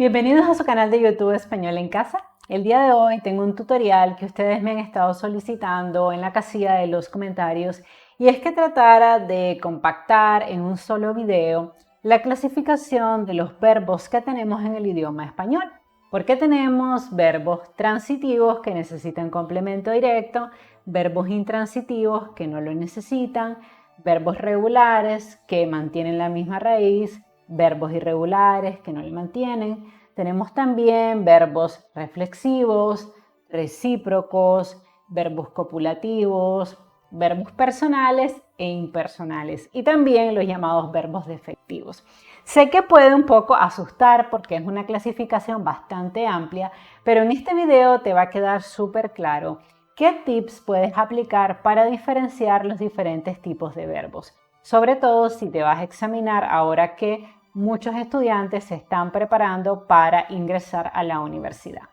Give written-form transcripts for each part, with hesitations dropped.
Bienvenidos a su canal de YouTube Español en Casa. El día de hoy tengo un tutorial que ustedes me han estado solicitando en la casilla de los comentarios y es que tratara de compactar en un solo video la clasificación de los verbos que tenemos en el idioma español. Porque tenemos verbos transitivos que necesitan complemento directo, verbos intransitivos que no lo necesitan, verbos regulares que mantienen la misma raíz, verbos irregulares que no le mantienen. Tenemos también verbos reflexivos, recíprocos, verbos copulativos, verbos personales e impersonales y también los llamados verbos defectivos. Sé que puede un poco asustar porque es una clasificación bastante amplia, pero en este video te va a quedar súper claro qué tips puedes aplicar para diferenciar los diferentes tipos de verbos. Sobre todo si te vas a examinar ahora que muchos estudiantes se están preparando para ingresar a la universidad.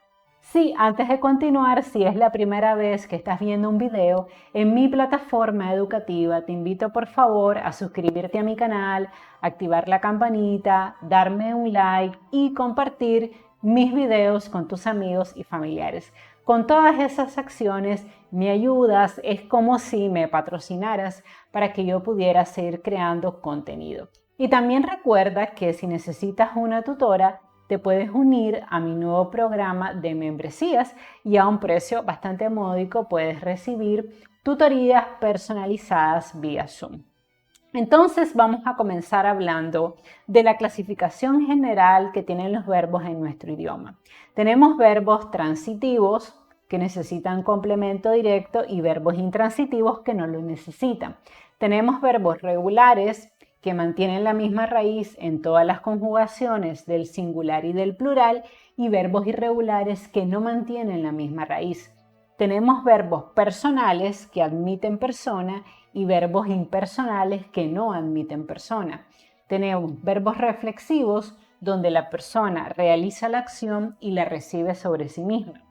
Sí, antes de continuar, si es la primera vez que estás viendo un video en mi plataforma educativa, te invito por favor a suscribirte a mi canal, activar la campanita, darme un like y compartir mis videos con tus amigos y familiares. Con todas esas acciones me ayudas, es como si me patrocinaras para que yo pudiera seguir creando contenido. Y también recuerda que si necesitas una tutora, te puedes unir a mi nuevo programa de membresías y a un precio bastante módico puedes recibir tutorías personalizadas vía Zoom. Entonces vamos a comenzar hablando de la clasificación general que tienen los verbos en nuestro idioma. Tenemos verbos transitivos que necesitan complemento directo y verbos intransitivos que no lo necesitan. Tenemos verbos regulares que mantienen la misma raíz en todas las conjugaciones del singular y del plural y verbos irregulares que no mantienen la misma raíz. Tenemos verbos personales que admiten persona y verbos impersonales que no admiten persona. Tenemos verbos reflexivos donde la persona realiza la acción y la recibe sobre sí misma.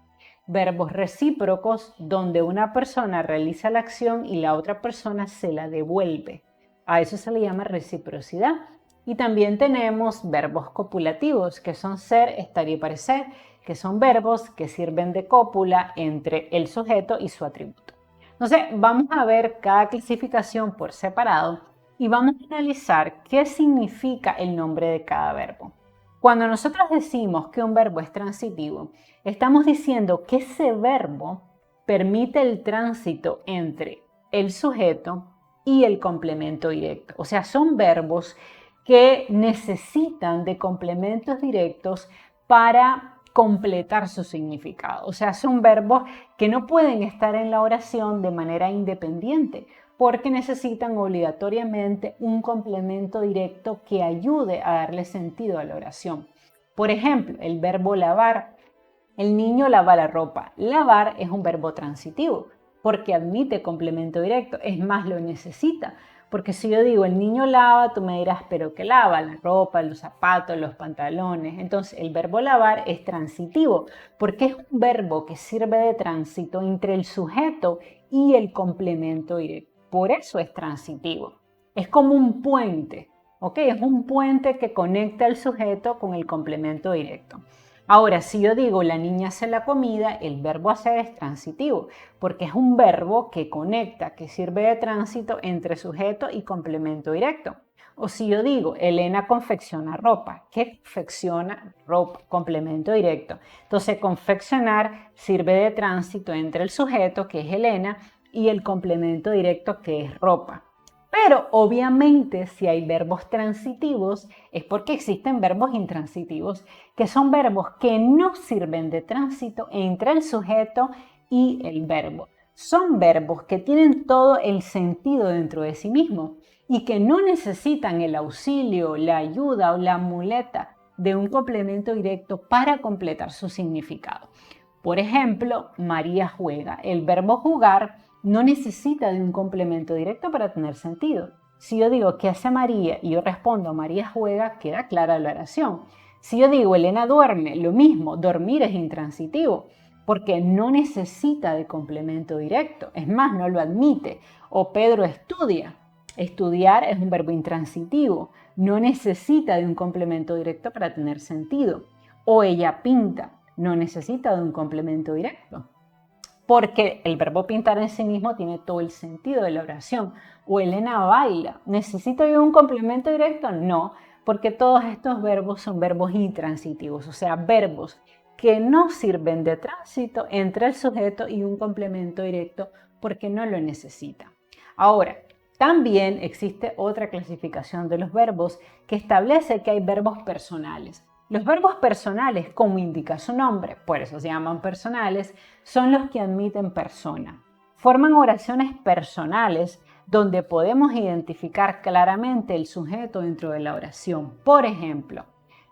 Verbos recíprocos donde una persona realiza la acción y la otra persona se la devuelve. A eso se le llama reciprocidad. Y también tenemos verbos copulativos, que son ser, estar y parecer, que son verbos que sirven de cópula entre el sujeto y su atributo. Entonces, vamos a ver cada clasificación por separado y vamos a analizar qué significa el nombre de cada verbo. Cuando nosotros decimos que un verbo es transitivo, estamos diciendo que ese verbo permite el tránsito entre el sujeto y el complemento directo. O sea, son verbos que necesitan de complementos directos para completar su significado. O sea, son verbos que no pueden estar en la oración de manera independiente porque necesitan obligatoriamente un complemento directo que ayude a darle sentido a la oración. Por ejemplo, el verbo lavar. El niño lava la ropa. Lavar es un verbo transitivo porque admite complemento directo, es más, lo necesita. Porque si yo digo el niño lava, tú me dirás, pero ¿qué lava? La ropa, los zapatos, los pantalones. Entonces el verbo lavar es transitivo porque es un verbo que sirve de tránsito entre el sujeto y el complemento directo. Por eso es transitivo. Es como un puente, ¿ok? Es un puente que conecta al sujeto con el complemento directo. Ahora, si yo digo la niña hace la comida, el verbo hacer es transitivo, porque es un verbo que conecta, que sirve de tránsito entre sujeto y complemento directo. O si yo digo Elena confecciona ropa, ¿qué confecciona? Ropa, complemento directo. Entonces, confeccionar sirve de tránsito entre el sujeto, que es Elena, y el complemento directo, que es ropa. Pero obviamente si hay verbos transitivos es porque existen verbos intransitivos, que son verbos que no sirven de tránsito entre el sujeto y el verbo. Son verbos que tienen todo el sentido dentro de sí mismos y que no necesitan el auxilio, la ayuda o la muleta de un complemento directo para completar su significado. Por ejemplo, María juega. El verbo jugar no necesita de un complemento directo para tener sentido. Si yo digo ¿qué hace María? Y yo respondo María juega, queda clara la oración. Si yo digo Elena duerme, lo mismo, dormir es intransitivo porque no necesita de complemento directo, es más, no lo admite. O Pedro estudia. Estudiar es un verbo intransitivo, no necesita de un complemento directo para tener sentido. O ella pinta, no necesita de un complemento directo, porque el verbo pintar en sí mismo tiene todo el sentido de la oración. O Elena baila, ¿necesito yo un complemento directo? No, porque todos estos verbos son verbos intransitivos, o sea, verbos que no sirven de tránsito entre el sujeto y un complemento directo porque no lo necesita. Ahora, también existe otra clasificación de los verbos que establece que hay verbos personales. Los verbos personales, como indica su nombre, por eso se llaman personales, son los que admiten persona. Forman oraciones personales donde podemos identificar claramente el sujeto dentro de la oración. Por ejemplo,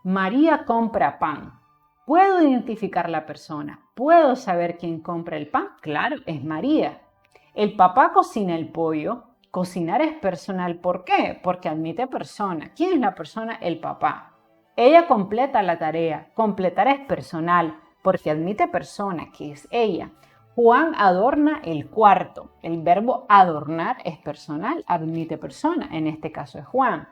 María compra pan. ¿Puedo identificar la persona? ¿Puedo saber quién compra el pan? Claro, es María. El papá cocina el pollo. Cocinar es personal. ¿Por qué? Porque admite persona. ¿Quién es la persona? El papá. Ella completa la tarea. Completar es personal porque admite persona, que es ella. Juan adorna el cuarto. El verbo adornar es personal, admite persona. En este caso es Juan.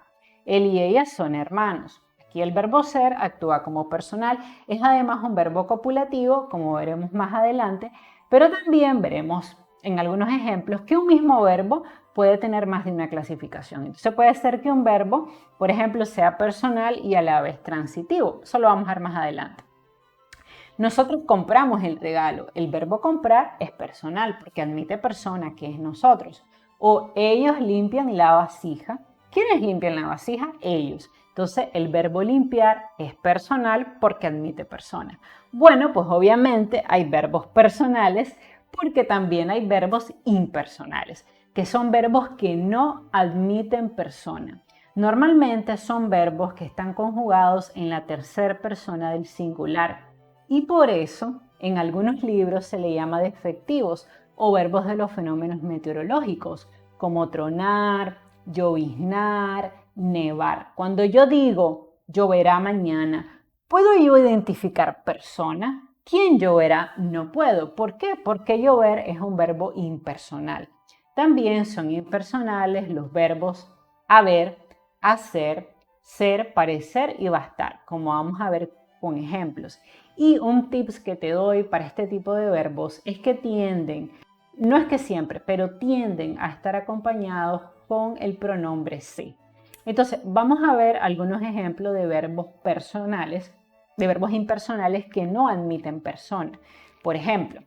Él y ella son hermanos. Aquí el verbo ser actúa como personal. Es además un verbo copulativo, como veremos más adelante, pero también veremos en algunos ejemplos que un mismo verbo puede tener más de una clasificación. Entonces puede ser que un verbo, por ejemplo, sea personal y a la vez transitivo. Eso lo vamos a ver más adelante. Nosotros compramos el regalo. El verbo comprar es personal porque admite persona, que es nosotros. O ellos limpian la vasija. ¿Quiénes limpian la vasija? Ellos. Entonces el verbo limpiar es personal porque admite persona. Bueno, pues obviamente hay verbos personales porque también hay verbos impersonales, que son verbos que no admiten persona. Normalmente son verbos que están conjugados en la tercera persona del singular y por eso en algunos libros se le llama defectivos o verbos de los fenómenos meteorológicos, como tronar, lloviznar, nevar. Cuando yo digo lloverá mañana, ¿puedo yo identificar persona? ¿Quién lloverá? No puedo. ¿Por qué? Porque llover es un verbo impersonal. También son impersonales los verbos haber, hacer, ser, parecer y bastar, como vamos a ver con ejemplos. Y un tips que te doy para este tipo de verbos es que tienden, no es que siempre, pero tienden a estar acompañados con el pronombre se. Entonces, vamos a ver algunos ejemplos de verbos personales, de verbos impersonales que no admiten persona. Por ejemplo,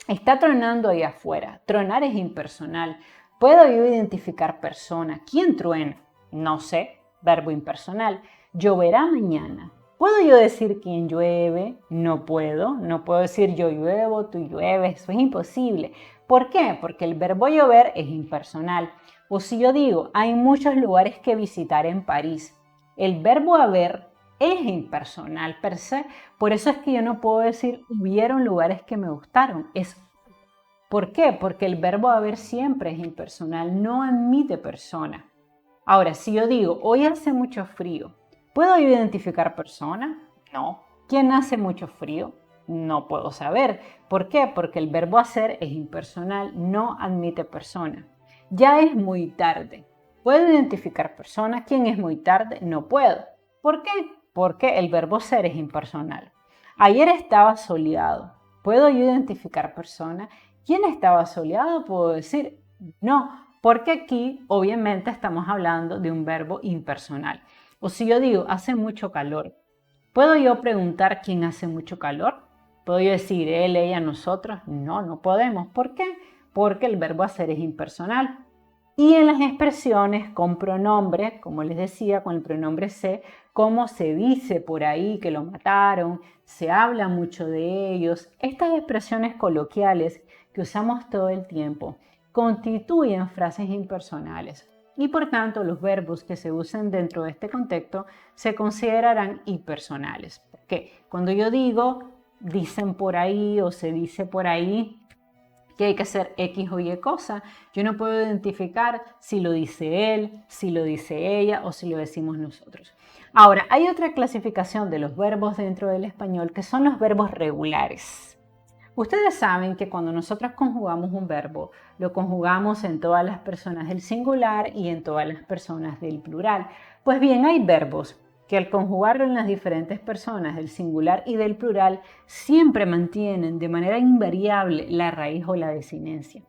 está tronando ahí afuera. Tronar es impersonal. ¿Puedo yo identificar persona? ¿Quién truena? No sé, verbo impersonal. Lloverá mañana. ¿Puedo yo decir quién llueve? No puedo. No puedo decir yo lluevo, tú llueves. Eso es imposible. ¿Por qué? Porque el verbo llover es impersonal. O si yo digo, hay muchos lugares que visitar en París. El verbo haber es impersonal per se. Por eso es que yo no puedo decir hubieron lugares que me gustaron. ¿Por qué? Porque el verbo haber siempre es impersonal, no admite persona. Ahora, si yo digo hoy hace mucho frío, ¿puedo yo identificar persona? No. ¿Quién hace mucho frío? No puedo saber. ¿Por qué? Porque el verbo hacer es impersonal, no admite persona. Ya es muy tarde. ¿Puedo identificar persona? ¿Quién es muy tarde? No puedo. ¿Por qué? Porque el verbo ser es impersonal. Ayer estaba soleado. ¿Puedo yo identificar persona? ¿Quién estaba soleado? Puedo decir no, porque aquí obviamente estamos hablando de un verbo impersonal. O si yo digo hace mucho calor, ¿puedo yo preguntar quién hace mucho calor? ¿Puedo yo decir él, ella, nosotros? No, no podemos. ¿Por qué? Porque el verbo hacer es impersonal. Y en las expresiones con pronombre, como les decía, con el pronombre se, como se dice por ahí que lo mataron, se habla mucho de ellos, estas expresiones coloquiales que usamos todo el tiempo constituyen frases impersonales y por tanto los verbos que se usen dentro de este contexto se considerarán impersonales. Porque cuando yo digo dicen por ahí o se dice por ahí, que hay que hacer X o Y cosa, yo no puedo identificar si lo dice él, si lo dice ella o si lo decimos nosotros. Ahora, hay otra clasificación de los verbos dentro del español que son los verbos regulares. Ustedes saben que cuando nosotros conjugamos un verbo, lo conjugamos en todas las personas del singular y en todas las personas del plural. Pues bien, hay verbos que al conjugarlo en las diferentes personas del singular y del plural, siempre mantienen de manera invariable la raíz o la desinencia.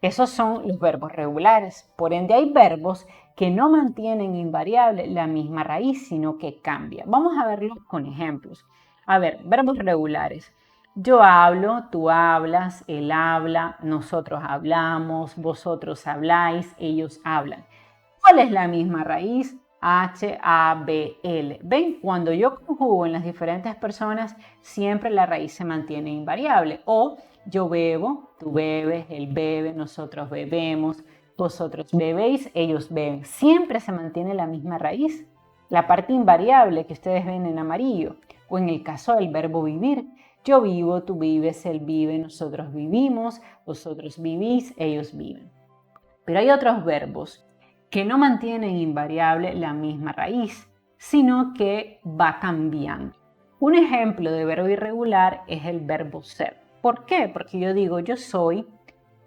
Esos son los verbos regulares. Por ende, hay verbos que no mantienen invariable la misma raíz, sino que cambian. Vamos a verlo con ejemplos. A ver, verbos regulares. Yo hablo, tú hablas, él habla, nosotros hablamos, vosotros habláis, ellos hablan. ¿Cuál es la misma raíz? H, A, B, L. ¿Ven? Cuando yo conjugo en las diferentes personas, siempre la raíz se mantiene invariable. O yo bebo, tú bebes, él bebe, nosotros bebemos, vosotros bebéis, ellos beben. Siempre se mantiene la misma raíz. La parte invariable que ustedes ven en amarillo. O en el caso del verbo vivir. Yo vivo, tú vives, él vive, nosotros vivimos, vosotros vivís, ellos viven. Pero hay otros verbos que no mantienen invariable la misma raíz, sino que va cambiando. Un ejemplo de verbo irregular es el verbo ser. ¿Por qué? Porque yo digo yo soy,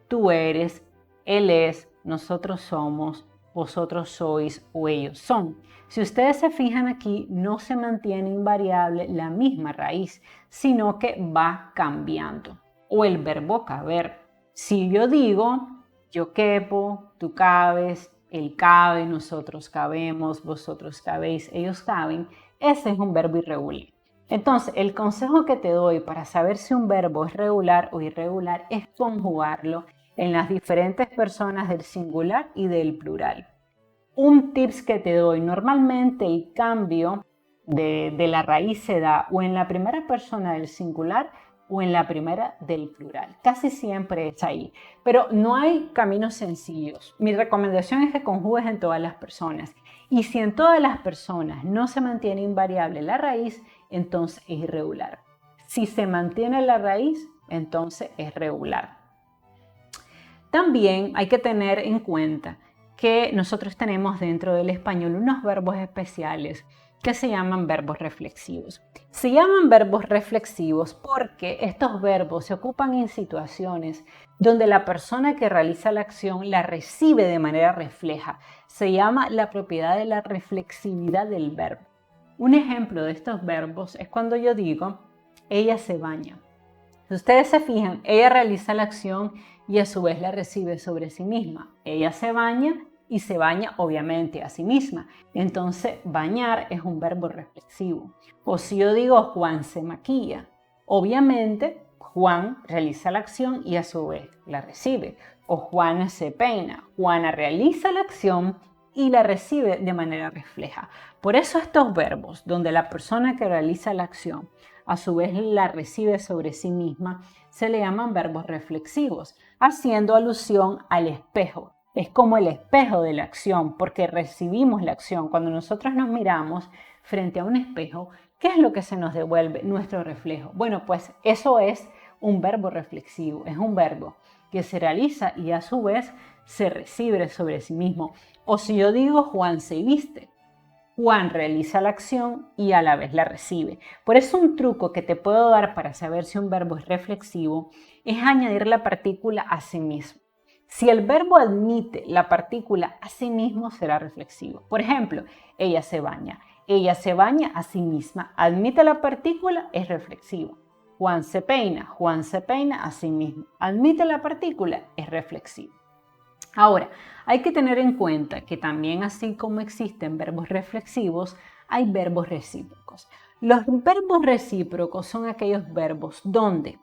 tú eres, él es, nosotros somos, vosotros sois o ellos son. Si ustedes se fijan aquí, no se mantiene invariable la misma raíz, sino que va cambiando. O el verbo caber. Si yo digo yo quepo, tú cabes, él cabe, nosotros cabemos, vosotros cabéis, ellos caben, ese es un verbo irregular. Entonces, el consejo que te doy para saber si un verbo es regular o irregular es conjugarlo en las diferentes personas del singular y del plural. Un tips que te doy, normalmente el cambio de la raíz se da o en la primera persona del singular o en la primera del plural. Casi siempre es ahí, pero no hay caminos sencillos. Mi recomendación es que conjugues en todas las personas. Y si en todas las personas no se mantiene invariable la raíz, entonces es irregular. Si se mantiene la raíz, entonces es regular. También hay que tener en cuenta que nosotros tenemos dentro del español unos verbos especiales que se llaman verbos reflexivos. Se llaman verbos reflexivos porque estos verbos se ocupan en situaciones donde la persona que realiza la acción la recibe de manera refleja. Se llama la propiedad de la reflexividad del verbo. Un ejemplo de estos verbos es cuando yo digo, ella se baña. Si ustedes se fijan, ella realiza la acción y a su vez la recibe sobre sí misma. Ella se baña y se baña obviamente a sí misma. Entonces, bañar es un verbo reflexivo. O si yo digo Juan se maquilla, obviamente Juan realiza la acción y a su vez la recibe. O Juana se peina, Juana realiza la acción y la recibe de manera refleja. Por eso estos verbos, donde la persona que realiza la acción a su vez la recibe sobre sí misma, se le llaman verbos reflexivos, haciendo alusión al espejo. Es como el espejo de la acción, porque recibimos la acción. Cuando nosotros nos miramos frente a un espejo, ¿qué es lo que se nos devuelve? Nuestro reflejo. Bueno, pues eso es un verbo reflexivo, es un verbo que se realiza y a su vez se recibe sobre sí mismo. O si yo digo Juan se viste, Juan realiza la acción y a la vez la recibe. Por eso un truco que te puedo dar para saber si un verbo es reflexivo es añadir la partícula a sí mismo. Si el verbo admite la partícula a sí mismo, será reflexivo. Por ejemplo, ella se baña. Ella se baña a sí misma. Admite la partícula, es reflexivo. Juan se peina a sí mismo. Admite la partícula, es reflexivo. Ahora, hay que tener en cuenta que también así como existen verbos reflexivos, hay verbos recíprocos. Los verbos recíprocos son aquellos verbos donde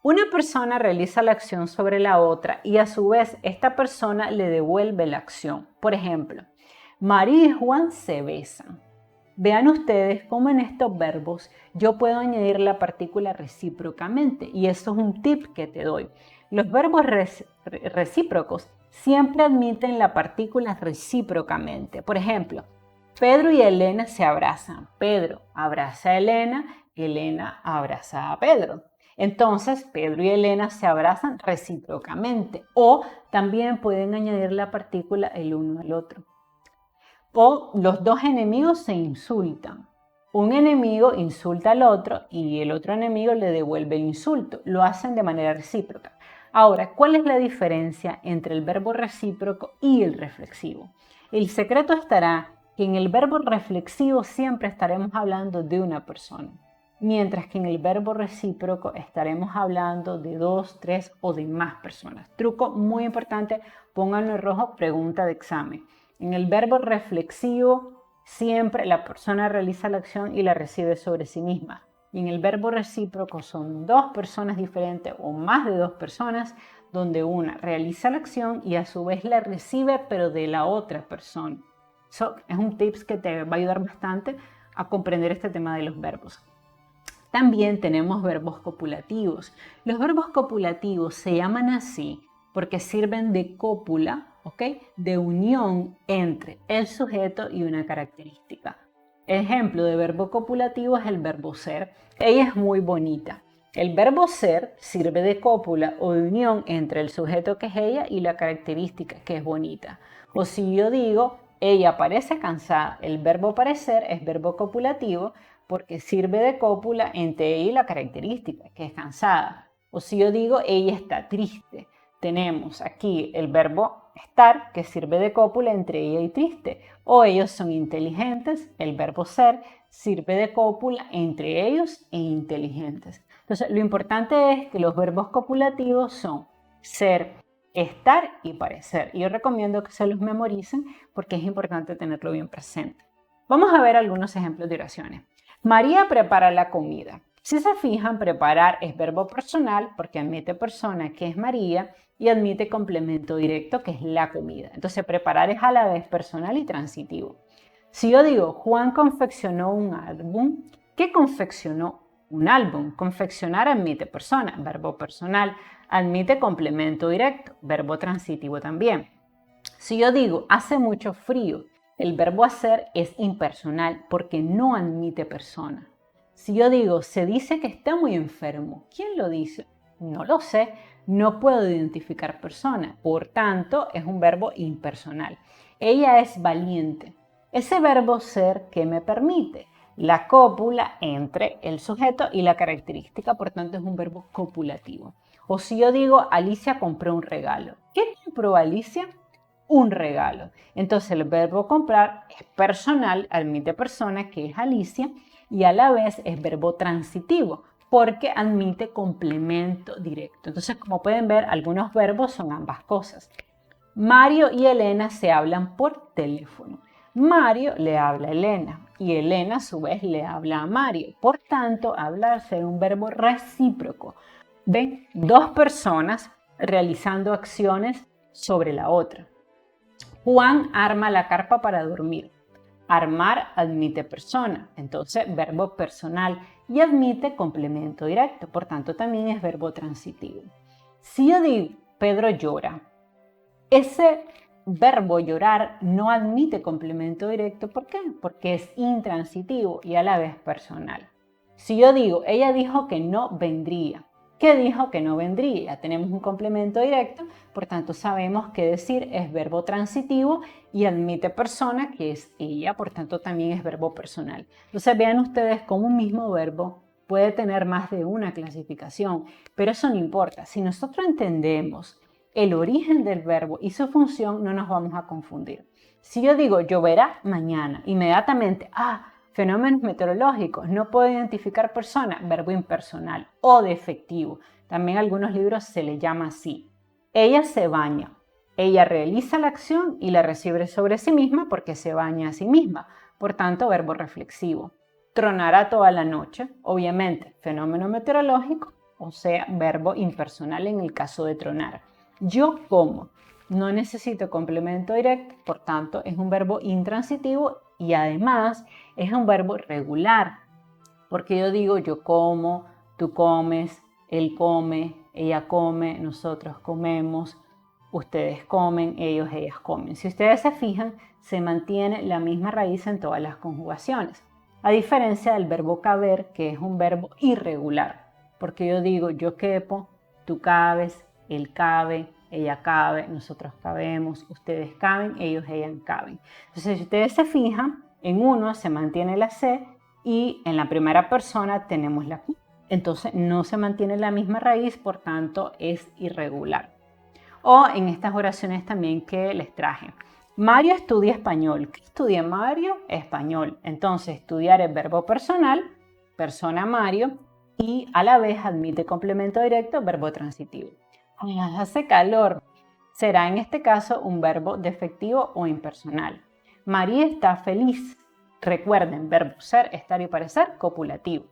una persona realiza la acción sobre la otra y a su vez esta persona le devuelve la acción. Por ejemplo, María y Juan se besan. Vean ustedes cómo en estos verbos yo puedo añadir la partícula recíprocamente y eso es un tip que te doy. Los verbos recíprocos siempre admiten la partícula recíprocamente. Por ejemplo, Pedro y Elena se abrazan. Pedro abraza a Elena, Elena abraza a Pedro. Entonces, Pedro y Elena se abrazan recíprocamente o también pueden añadir la partícula el uno al otro. O los dos enemigos se insultan. Un enemigo insulta al otro y el otro enemigo le devuelve el insulto. Lo hacen de manera recíproca. Ahora, ¿cuál es la diferencia entre el verbo recíproco y el reflexivo? El secreto estará que en el verbo reflexivo siempre estaremos hablando de una persona, mientras que en el verbo recíproco estaremos hablando de 2, 3 o de más personas. Truco muy importante, pónganlo en rojo, pregunta de examen. En el verbo reflexivo siempre la persona realiza la acción y la recibe sobre sí misma. Y en el verbo recíproco son 2 personas diferentes o más de 2 personas, donde una realiza la acción y a su vez la recibe, pero de la otra persona. Eso es un tips que te va a ayudar bastante a comprender este tema de los verbos. También tenemos verbos copulativos. Los verbos copulativos se llaman así porque sirven de cópula, ¿ok? De unión entre el sujeto y una característica. Ejemplo de verbo copulativo es el verbo ser. Ella es muy bonita. El verbo ser sirve de cópula o de unión entre el sujeto que es ella y la característica que es bonita. O si yo digo, ella parece cansada, el verbo parecer es verbo copulativo porque sirve de cópula entre ella y la característica que es cansada. O si yo digo, ella está triste, tenemos aquí el verbo estar que sirve de cópula entre ella y triste. O ellos son inteligentes, el verbo ser sirve de cópula entre ellos e inteligentes. Entonces, lo importante es que los verbos copulativos son ser, estar y parecer. Y yo recomiendo que se los memoricen porque es importante tenerlo bien presente. Vamos a ver algunos ejemplos de oraciones. María prepara la comida. Si se fijan, preparar es verbo personal porque admite persona que es María y admite complemento directo que es la comida. Entonces, preparar es a la vez personal y transitivo. Si yo digo, Juan confeccionó un álbum, ¿qué confeccionó? Un álbum. Confeccionar admite persona, verbo personal. Admite complemento directo, verbo transitivo también. Si yo digo, hace mucho frío, el verbo hacer es impersonal porque no admite persona. Si yo digo, se dice que está muy enfermo, ¿quién lo dice? No lo sé, no puedo identificar persona, por tanto es un verbo impersonal. Ella es valiente. Ese verbo ser, ¿qué me permite? La cópula entre el sujeto y la característica, por tanto es un verbo copulativo. O si yo digo, Alicia compró un regalo. ¿Qué compró Alicia? Un regalo. Entonces el verbo comprar es personal, admite persona que es Alicia y a la vez es verbo transitivo porque admite complemento directo. Entonces, como pueden ver, algunos verbos son ambas cosas. Mario y Elena se hablan por teléfono. Mario le habla a Elena y Elena a su vez le habla a Mario. Por tanto, hablar será un verbo recíproco. ¿Ven? Dos personas realizando acciones sobre la otra. Juan arma la carpa para dormir. Armar admite persona, entonces verbo personal y admite complemento directo, por tanto también es verbo transitivo. Si yo digo Pedro llora, ese verbo llorar no admite complemento directo, ¿por qué? Porque es intransitivo y a la vez personal. Si yo digo, ella dijo que no vendría, ¿qué dijo que no vendría? Ya tenemos un complemento directo, por tanto sabemos que decir es verbo transitivo y admite persona, que es ella, por tanto también es verbo personal. Entonces vean ustedes cómo un mismo verbo puede tener más de una clasificación, pero eso no importa. Si nosotros entendemos el origen del verbo y su función, no nos vamos a confundir. Si yo digo lloverá mañana, inmediatamente, fenómenos meteorológicos, no puedo identificar persona, verbo impersonal o defectivo. También en algunos libros se le llama así. Ella se baña. Ella realiza la acción y la recibe sobre sí misma porque se baña a sí misma. Por tanto, verbo reflexivo. Tronará toda la noche, obviamente, fenómeno meteorológico, o sea, verbo impersonal en el caso de tronar. Yo como. No necesito complemento directo, por tanto, es un verbo intransitivo y además es un verbo regular, porque yo digo yo como, tú comes, él come, ella come, nosotros comemos, ustedes comen, ellos, ellas comen. Si ustedes se fijan, se mantiene la misma raíz en todas las conjugaciones, a diferencia del verbo caber, que es un verbo irregular, porque yo digo yo quepo, tú cabes, él cabe, ella cabe, nosotros cabemos, ustedes caben, ellos, ellas caben. Entonces, si ustedes se fijan, en uno se mantiene la C y en la primera persona tenemos la Q. Entonces, no se mantiene la misma raíz, por tanto, es irregular. O en estas oraciones también que les traje. Mario estudia español. ¿Qué estudia Mario? Español. Entonces, estudiar es verbo personal, persona Mario, y a la vez admite complemento directo, verbo transitivo. Hace calor. Será en este caso un verbo defectivo o impersonal. María está feliz. Recuerden, verbo ser, estar y parecer, copulativo.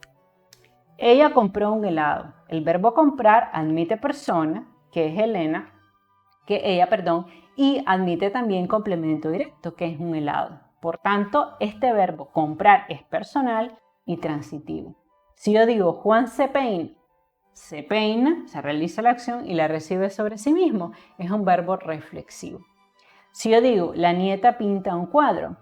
Ella compró un helado. El verbo comprar admite persona, que es ella, y admite también complemento directo, que es un helado. Por tanto, este verbo comprar es personal y transitivo. Si yo digo Juan se peina, se realiza la acción y la recibe sobre sí mismo, es un verbo reflexivo. Si yo digo la nieta pinta un cuadro,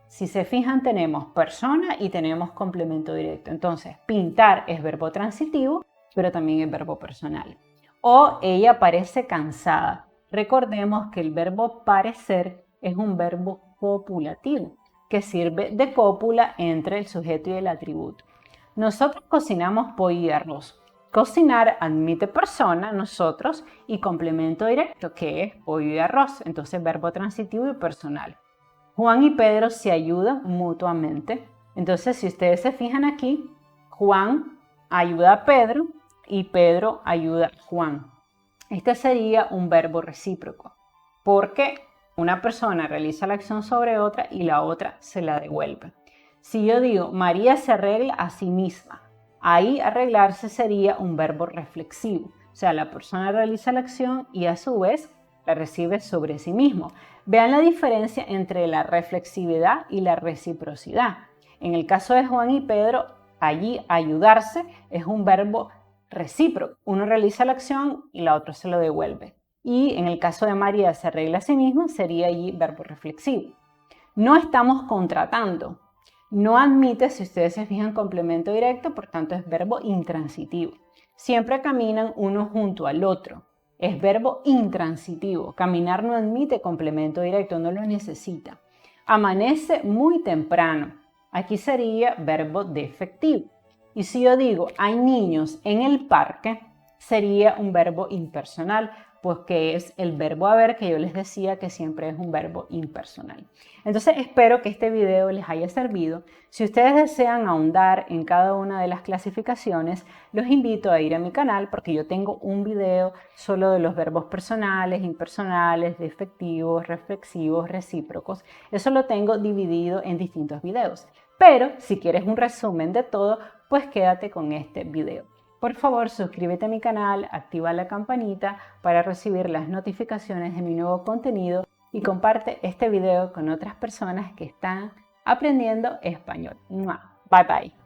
si se fijan tenemos persona y tenemos complemento directo. Entonces, pintar es verbo transitivo, pero también es verbo personal. O ella parece cansada. Recordemos que el verbo parecer es un verbo copulativo, que sirve de cópula entre el sujeto y el atributo. Nosotros cocinamos pollo y arroz. Cocinar admite persona, nosotros, y complemento directo, que es pollo y arroz. Entonces, verbo transitivo y personal. Juan y Pedro se ayudan mutuamente. Entonces, si ustedes se fijan aquí, Juan ayuda a Pedro y Pedro ayuda a Juan. Este sería un verbo recíproco, porque una persona realiza la acción sobre otra y la otra se la devuelve. Si yo digo, María se arregla a sí misma, ahí arreglarse sería un verbo reflexivo. O sea, la persona realiza la acción y a su vez la recibe sobre sí mismo. Vean la diferencia entre la reflexividad y la reciprocidad. En el caso de Juan y Pedro, allí ayudarse es un verbo recíproco. Uno realiza la acción y la otra se lo devuelve. Y en el caso de María se arregla a sí misma, sería allí verbo reflexivo. No estamos contratando. No admite, si ustedes se fijan, complemento directo, por tanto es verbo intransitivo. Siempre caminan uno junto al otro. Es verbo intransitivo. Caminar no admite complemento directo, no lo necesita. Amanece muy temprano. Aquí sería verbo defectivo. Y si yo digo hay niños en el parque, sería un verbo impersonal, pues que es el verbo haber, que yo les decía que siempre es un verbo impersonal. Entonces espero que este video les haya servido. Si ustedes desean ahondar en cada una de las clasificaciones, los invito a ir a mi canal porque yo tengo un video solo de los verbos personales, impersonales, defectivos, reflexivos, recíprocos. Eso lo tengo dividido en distintos videos. Pero si quieres un resumen de todo, pues quédate con este video. Por favor, suscríbete a mi canal, activa la campanita para recibir las notificaciones de mi nuevo contenido y comparte este video con otras personas que están aprendiendo español. Bye bye.